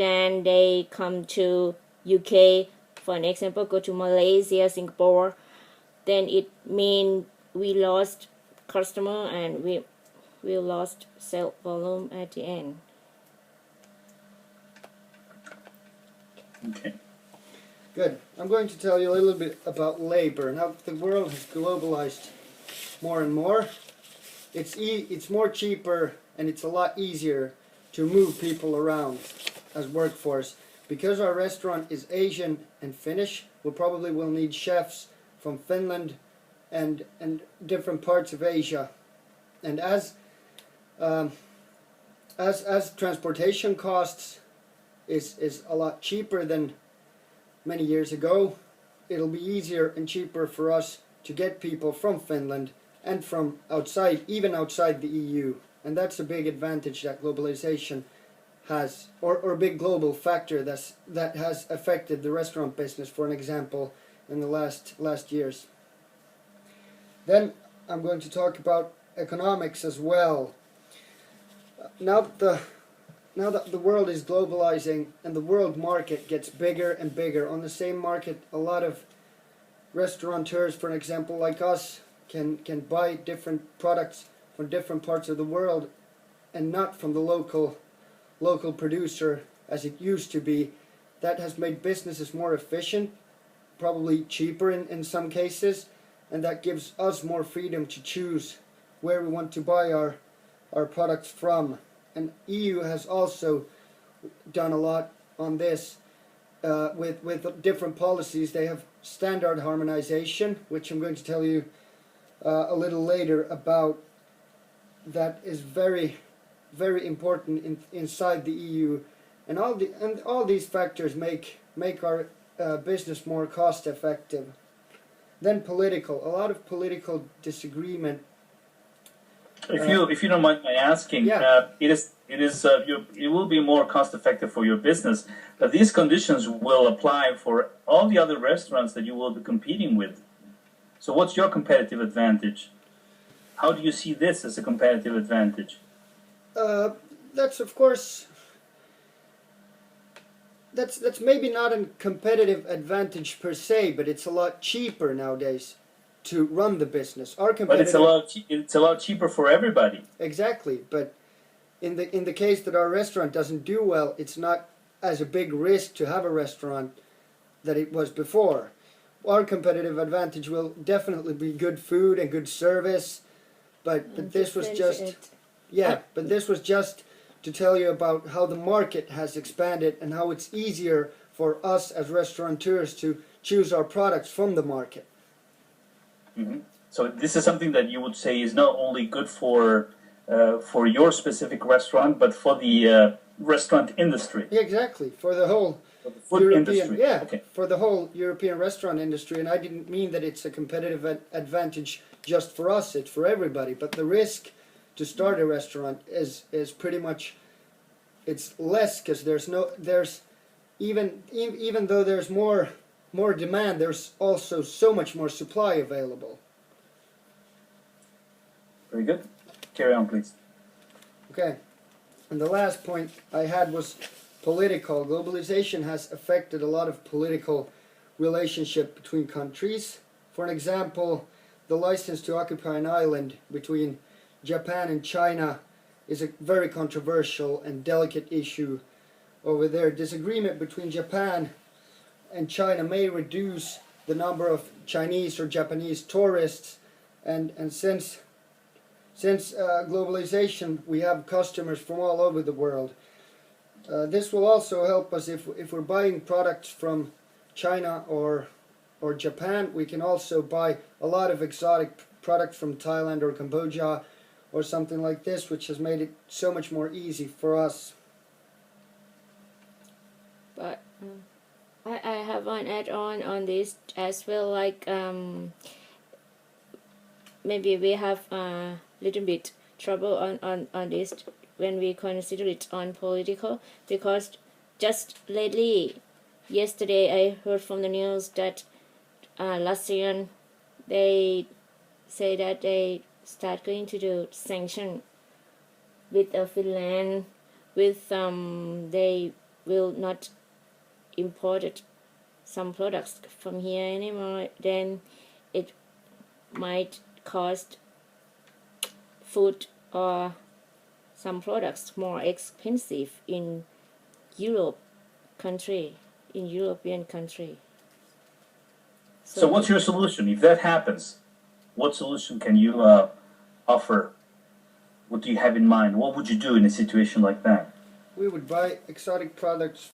then they come to UK, for an example, go to Malaysia, Singapore, then it means we lost customer and we lost sales volume at the end. Okay. Good. I'm going to tell you a little bit about labor. Now the world has globalized more and more. It's more cheaper and it's a lot easier to move people around as workforce. Because our restaurant is Asian and Finnish, we probably will need chefs from Finland and different parts of Asia. And as transportation costs is a lot cheaper than many years ago, it'll be easier and cheaper for us to get people from Finland and from outside, even outside the EU. And that's a big advantage that globalization has, or a big global factor that has affected the restaurant business, for an example, in the last years. Then I'm going to talk about economics as well. Now that the world is globalizing and the world market gets bigger and bigger, on the same market a lot of restaurateurs, for an example, like us, can buy different products from different parts of the world and not from the local producer as it used to be. That has made businesses more efficient, probably cheaper in some cases, and that gives us more freedom to choose where we want to buy our products from. And EU has also done a lot on this with different policies. They have standard harmonization, which I'm going to tell you a little later about. That is very, very important inside the EU, and all these factors make our business more cost effective. Then political, a lot of political disagreement. If you don't mind my asking, Yeah. it will be more cost effective for your business, but these conditions will apply for all the other restaurants that you will be competing with. So what's your competitive advantage? How do you see this as a competitive advantage? That's of course. That's maybe not a competitive advantage per se, but it's a lot cheaper nowadays to run the business. But it's a lot cheaper for everybody. Exactly, but in the case that our restaurant doesn't do well, it's not as a big risk to have a restaurant that it was before. Our competitive advantage will definitely be good food and good service, but this was just but this was just to tell you about how the market has expanded and how it's easier for us as restaurateurs to choose our products from the market. Mm-hmm. So this is something that you would say is not only good for your specific restaurant, but for the restaurant industry. Yeah, exactly, for the whole food European industry. Yeah, okay. For the whole European restaurant industry. And I didn't mean that it's a competitive advantage just for us; it's for everybody. But the risk to start a restaurant is pretty much it's less because there's even though there's more demand, there's also so much more supply available. Very good. Carry on, please. Okay. And the last point I had was political. Globalization has affected a lot of political relationship between countries. For an example, the license to occupy an island between Japan and China is a very controversial and delicate issue over there. Disagreement between Japan and China may reduce the number of Chinese or Japanese tourists, and since globalization, we have customers from all over the world. This will also help us if we're buying products from China or Japan. We can also buy a lot of exotic products from Thailand or Cambodia or something like this, which has made it so much more easy for us. But I have one add-on on this as well, like maybe we have a little bit trouble on this when we consider it on political, because just lately, yesterday I heard from the news that Russian, they say that they start going to do sanction with Finland, with they will not import some products from here anymore, then it might cost food or some products more expensive in European country. So what's your solution? If that happens, what solution can you offer? What do you have in mind? What would you do in a situation like that? We would buy exotic products